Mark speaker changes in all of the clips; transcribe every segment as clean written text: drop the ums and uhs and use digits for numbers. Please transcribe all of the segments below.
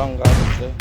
Speaker 1: pulang Garut deh.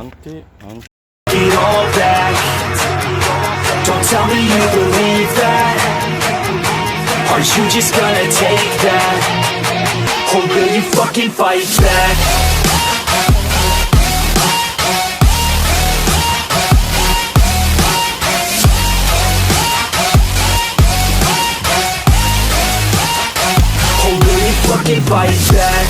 Speaker 1: Nanti.
Speaker 2: Get all back. Don't tell me you believe that. Are you just gonna take that? Or will you fucking fight back? Or will you fucking fight back?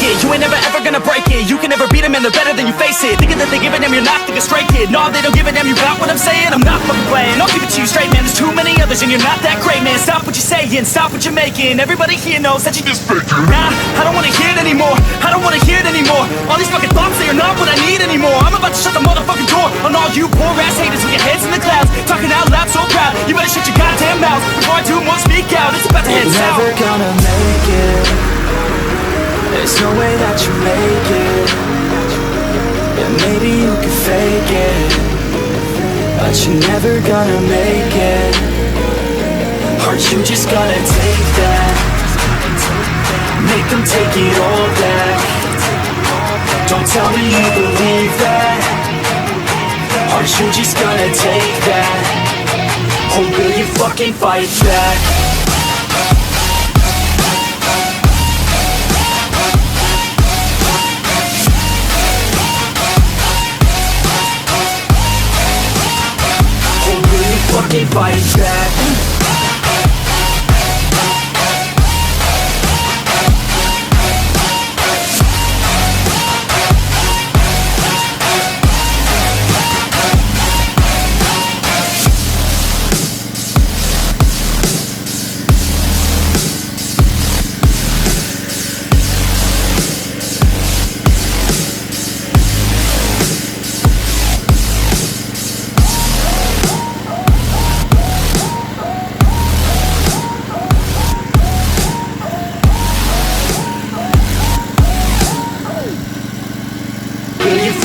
Speaker 2: You ain't never ever gonna break it. You can never beat them and they're better than you face it. Thinking that they give a damn, you're not thinking straight, kid. No, they don't give a damn, you got what I'm saying? I'm not fucking playing, I'll give it to you straight, man. There's too many others and you're not that great, man. Stop what you're saying, stop what you're making. Everybody here knows that you just faking. Nah, I don't wanna hear it anymore, I don't wanna hear it anymore. All these fucking thoughts, they are not what I need anymore. I'm about to shut the motherfucking door on all you poor ass haters with your heads in the clouds, talking out loud so proud. You better shut your goddamn mouth before I do more speak out. It's about to head south.
Speaker 3: You're never gonna make it. There's no way that you make it. Yeah, maybe you can fake it, but you're never gonna make it. Are you just gonna take that? Make them take it all back. Don't tell me you believe that. Are you just gonna take that? Or will you fucking fight back? Fucking fight back.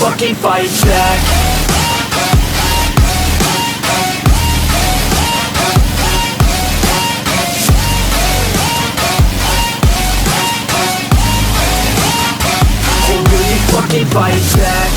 Speaker 3: Fucking fight back. Or will you fucking fight back?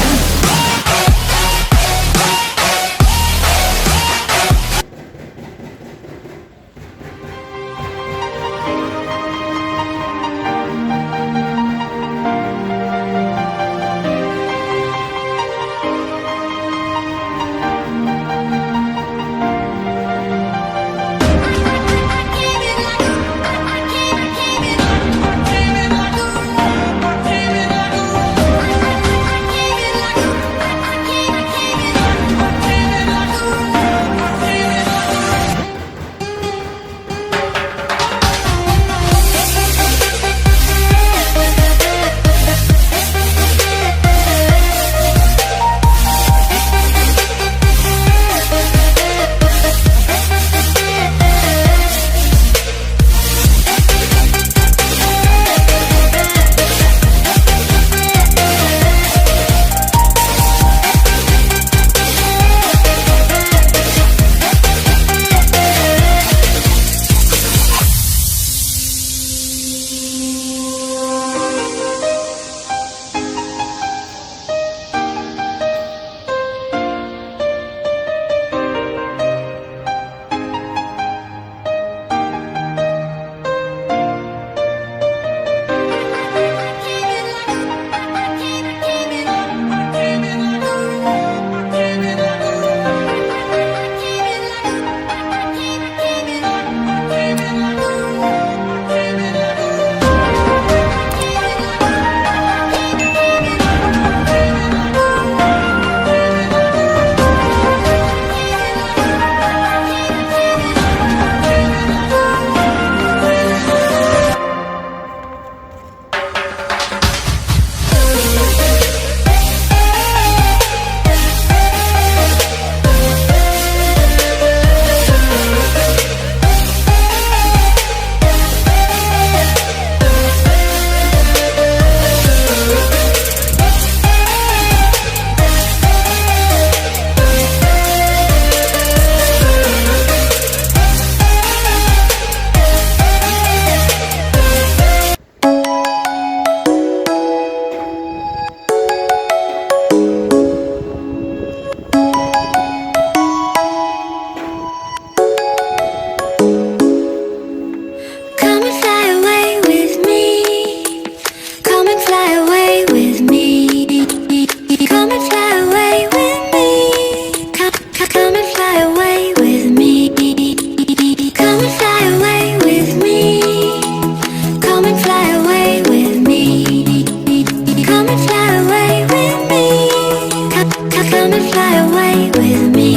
Speaker 1: fly away with me.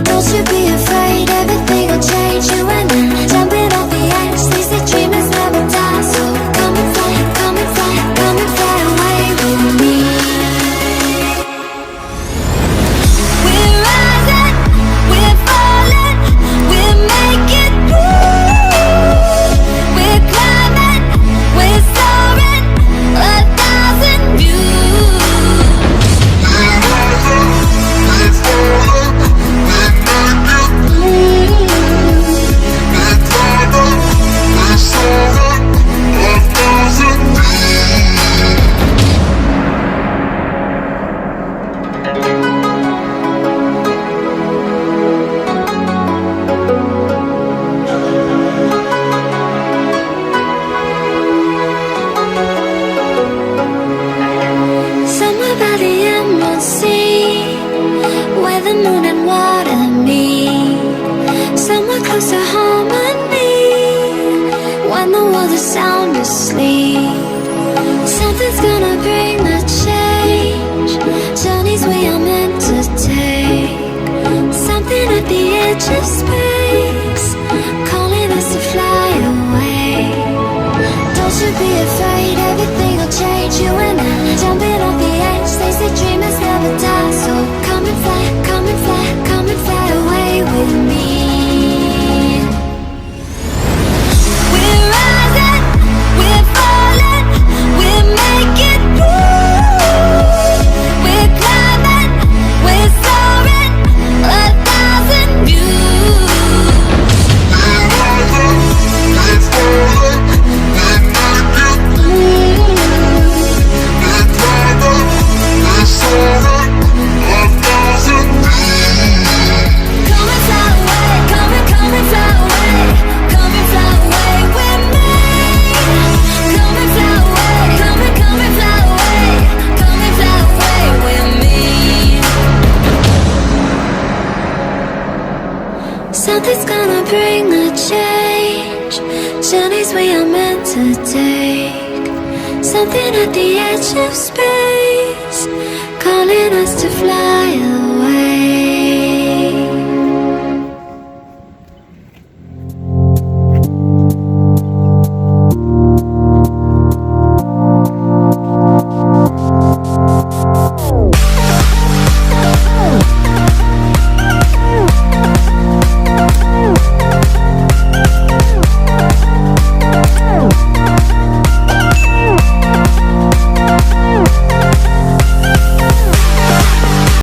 Speaker 1: Don't you be afraid, everything will change. You and I, jumping off the edge. They say dreamers never die, so come and fly, come and fly, come and fly away with me. We're rising, we're falling, we're making through. We're climbing, we're soaring, 1,000 views. Somewhere by the emerald sea, where the moon and water meet. Somewhere close to harmony, when the world is sound asleep. Something's gonna bring the change, journeys we are meant to take. Something at the edge of space, calling us to fly away. Don't you be afraid, everything will change. You and I, jumping off the edge. They say dreamers never die, so come and fly, come and fly, come and fly away with me. We're rising, we're falling, we're making through. We're climbing, we're soaring, 1,000 views. Come and fly away, come and fly away, come and fly away with me. Come and fly away, come and fly away, come and fly away with me. Something's gonna bring the change, journeys we are meant to take. Something at the edge of space, calling us to fly